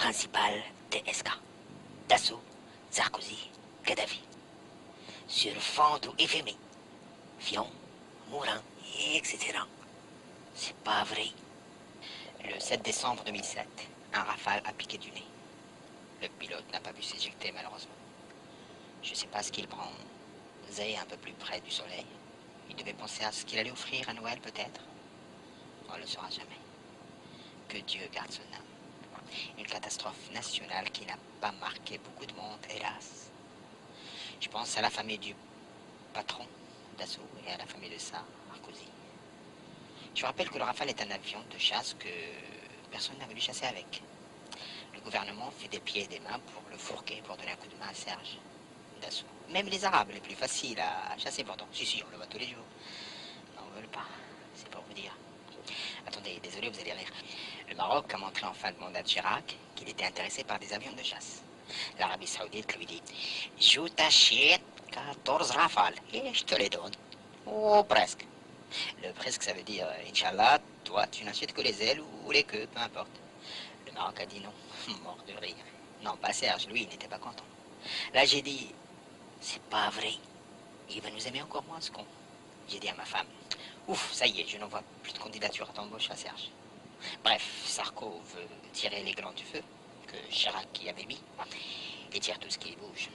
principal TSK, Dassault, Sarkozy, Kadhafi, sur fond ou éphémère, Fillon, Mourin, etc. C'est pas vrai. Le 7 décembre 2007, un Rafale a piqué du nez. Le pilote n'a pas pu s'éjecter malheureusement. Je ne sais pas ce qu'il bronzait un peu plus près du soleil. Il devait penser à ce qu'il allait offrir à Noël peut-être. On ne le saura jamais. Que Dieu garde son âme. Une catastrophe nationale qui n'a pas marqué beaucoup de monde, hélas. Je pense à la famille du patron Dassault et à la famille de Sarkozy. Je vous rappelle que le Rafale est un avion de chasse que personne n'a voulu chasser avec. Le gouvernement fait des pieds et des mains pour le fourquer, pour donner un coup de main à Serge Dassault. Même les Arabes, les plus faciles à chasser pourtant. Si, on le voit tous les jours. N'en veulent pas, c'est pour vous dire. Attendez, désolé, vous allez rire. Le Maroc a montré en fin de mandat de Chirac qu'il était intéressé par des avions de chasse. L'Arabie Saoudite lui dit « Je t'achète 14 Rafales et je te les donne. » Oh, presque. Le presque, ça veut dire « Inch'Allah, toi, tu n'achètes que les ailes ou les queues, peu importe. » Le Maroc a dit non, mort de rire. Non, pas Serge, lui, il n'était pas content. Là, j'ai dit « C'est pas vrai. Il va nous aimer encore moins, ce con. » J'ai dit à ma femme « Ouf, ça y est, je n'envoie plus de candidature à t'embauche à Serge. » Bref, Sarko veut tirer les glands du feu, que Chirac y avait mis, et tire tout ce qui bouge.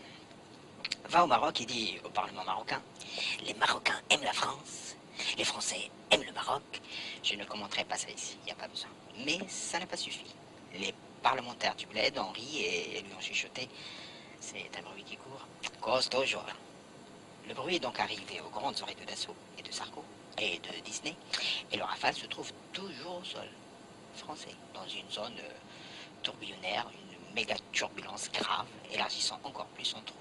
Va au Maroc et dit au Parlement marocain, les Marocains aiment la France, les Français aiment le Maroc. Je ne commenterai pas ça ici, il n'y a pas besoin. Mais ça n'a pas suffi. Les parlementaires du bled ont ri et lui ont chuchoté. C'est un bruit qui court. Cause toujours. Le bruit est donc arrivé aux grandes oreilles de Dassault et de Sarko et de Disney, et le Rafale se trouve toujours au sol français, dans une zone tourbillonnaire, une méga turbulence grave, élargissant encore plus son trou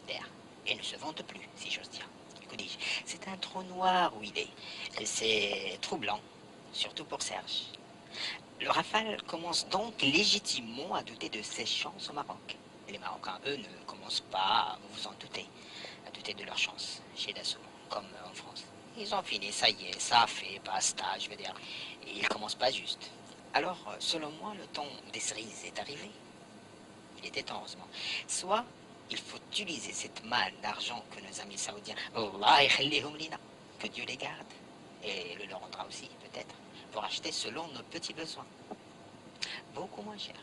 d'air, et ne se vante plus, si j'ose dire. Que dis-je? C'est un trou noir où il est, et c'est troublant, surtout pour Serge. Le Rafale commence donc légitimement à douter de ses chances au Maroc. Et les Marocains, eux, ne commencent pas, vous vous en doutez, à douter de leurs chances chez Dassault, comme en France. Ils ont fini, ça y est, ça a fait, basta, je veux dire. Et ils commencent pas juste. Alors, selon moi, le temps des cerises est arrivé. Il était temps, heureusement. Soit il faut utiliser cette manne d'argent que nos amis saoudiens, Allah yakhlihoum lina, que Dieu les garde, et le leur rendra aussi, peut-être, pour acheter selon nos petits besoins. Beaucoup moins cher.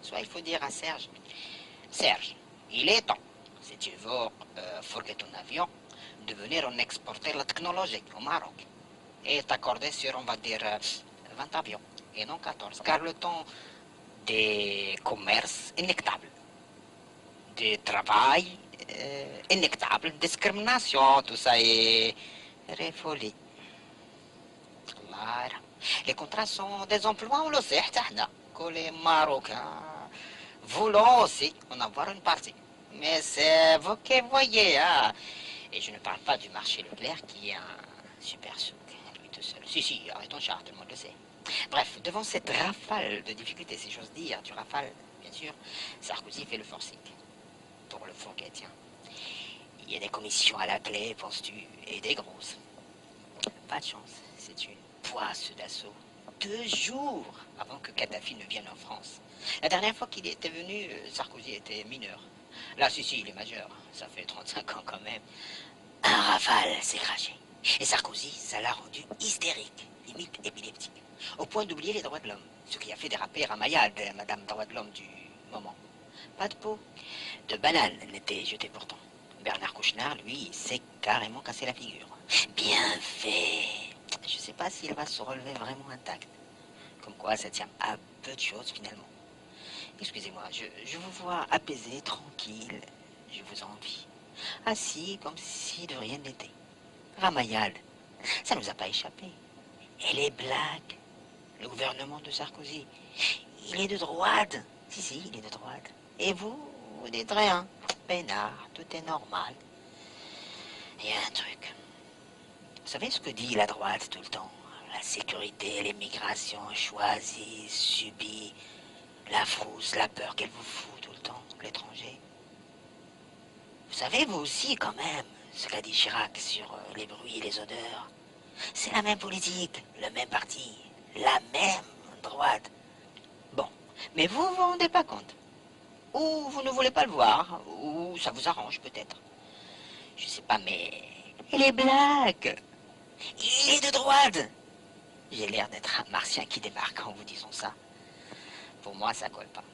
Soit il faut dire à Serge, Serge, il est temps, si tu veux fourguer ton avion, de venir en exporter la technologie au Maroc et t'accorder sur, on va dire, 20 avions et non 14. Car le temps des commerces inéluctable, du travail inéluctable, discrimination, tout ça est réfolie. Claro. Les contrats sont des emplois, on le sait, que les Marocains voulons aussi en avoir une partie. Mais c'est vous qui voyez, hein. Et je ne parle pas du marché Leclerc qui est un super souk, lui tout seul. Si, arrêtons char, tout le monde le sait. Bref, devant cette rafale de difficultés, si j'ose dire, du rafale, bien sûr, Sarkozy fait le forcing. Pour le fourguet, tiens. Il y a des commissions à la clé, penses-tu, et des grosses. Pas de chance, c'est une poisse d'assaut. 2 jours avant que Kadhafi ne vienne en France. La dernière fois qu'il était venu, Sarkozy était mineur. Là, si, il est majeur. Ça fait 35 ans quand même. Un rafale s'est craché. Et Sarkozy, ça l'a rendu hystérique, limite épileptique. Au point d'oublier les droits de l'homme. Ce qui a fait déraper Ramayad, madame droit de l'homme du moment. Pas de peau. De banane n'était jeté pourtant. Bernard Kouchner, lui, s'est carrément cassé la figure. Bien fait. Je sais pas s'il va se relever vraiment intact. Comme quoi, ça tient à peu de choses finalement. Excusez-moi, je vous vois apaisé, tranquille. Je vous envie. Assis comme si de rien n'était. Ramayad, ça nous a pas échappé. Elle est blague. Le gouvernement de Sarkozy, il est de droite. Si, il est de droite. Et vous dites rien. Peinard, tout est normal. Il y a un truc. Vous savez ce que dit la droite tout le temps? La sécurité, l'immigration choisie, subie, la frousse, la peur qu'elle vous fout tout le temps, l'étranger. Vous savez, vous aussi, quand même, ce qu'a dit Chirac sur les bruits et les odeurs. C'est la même politique, le même parti, la même droite. Bon, mais vous vous rendez pas compte. Ou vous ne voulez pas le voir, ou ça vous arrange peut-être. Je sais pas, mais... Elle est blague. Il est de droite. J'ai l'air d'être un martien qui débarque en vous disant ça. Pour moi, ça colle pas.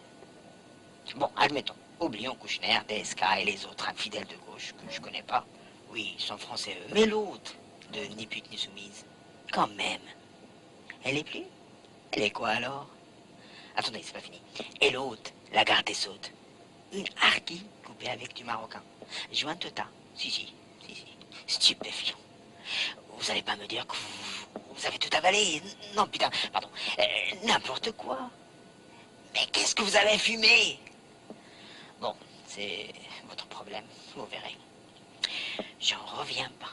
Bon, admettons. Oublions Kouchner, DSK et les autres infidèles de gauche que je connais pas. Oui, ils sont français eux. Mais l'autre, de Ni pute ni soumise, quand même. Elle est plus? Elle est quoi alors? Attendez, c'est pas fini. Et l'autre, la garde des sautes. Une harki coupée avec du marocain. Jointeta. Si. Stupéfiant. Vous allez pas me dire que vous avez tout avalé? Non, putain, pardon. N'importe quoi. Mais qu'est-ce que vous avez fumé? Bon, c'est votre problème, vous verrez. J'en reviens pas.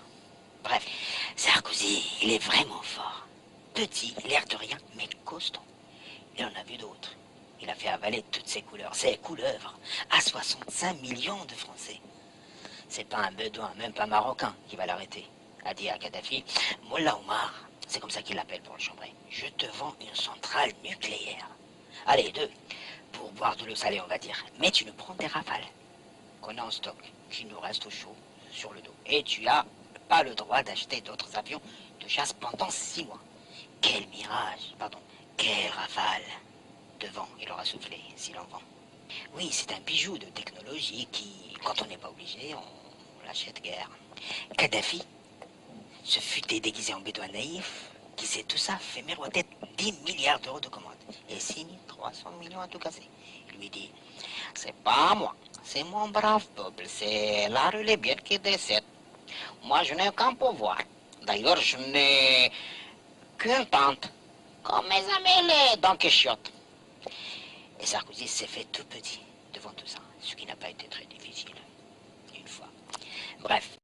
Bref, Sarkozy, il est vraiment fort. Petit, l'air de rien, mais costaud. Il en a vu d'autres. Il a fait avaler toutes ses couleurs, ses couleuvres, à 65 millions de Français. C'est pas un bédouin, même pas marocain, qui va l'arrêter. A dit à Kadhafi, Mollah Omar, c'est comme ça qu'il l'appelle pour le chambrer. Je te vends une centrale nucléaire. Allez, 2, pour boire de l'eau salée, on va dire. Mais tu nous prends des rafales qu'on a en stock, qui nous restent au chaud sur le dos. Et tu as pas le droit d'acheter d'autres avions de chasse pendant 6 mois. Quel mirage, pardon, quelle rafale de vent il aura soufflé s'il en vend. Oui, c'est un bijou de technologie qui, quand on n'est pas obligé, on l'achète guère. Kadhafi, ce futé déguisé en bédouin naïf, qui sait tout ça, fait miroiter 10 milliards d'euros de commandes et signe 300 millions à tout casser. Il lui dit, c'est pas moi, c'est mon brave peuple, c'est la relais bien qui décède. Moi, je n'ai qu'un pouvoir. D'ailleurs, je n'ai qu'une tante, comme mes amis les Don Quichotte. Et Sarkozy s'est fait tout petit devant tout ça, ce qui n'a pas été très difficile, une fois. Bref,